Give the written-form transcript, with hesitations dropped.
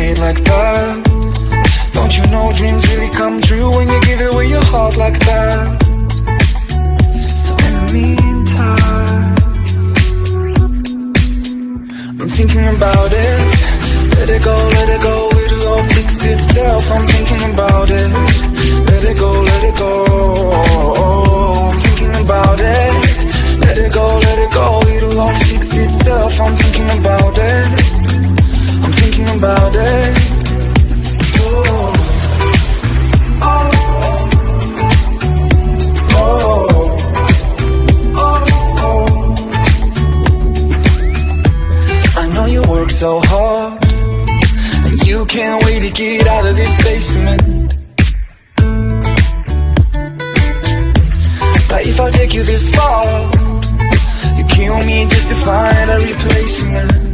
it like that. Don't you know dreams really come true when you give away your heart like that? So in the meantime, I'm thinking about it. Let it go, it'll all fix itself. I'm thinking about it. Let it go, I'm thinking about it. Let it go, it'll all fix itself. I'm thinking about it. I'm thinking about it. Oh, oh, oh, oh, oh. I know you work so hard, and you can't wait to get out of this basement. But if I take you this far, you kill me just to find a replacement.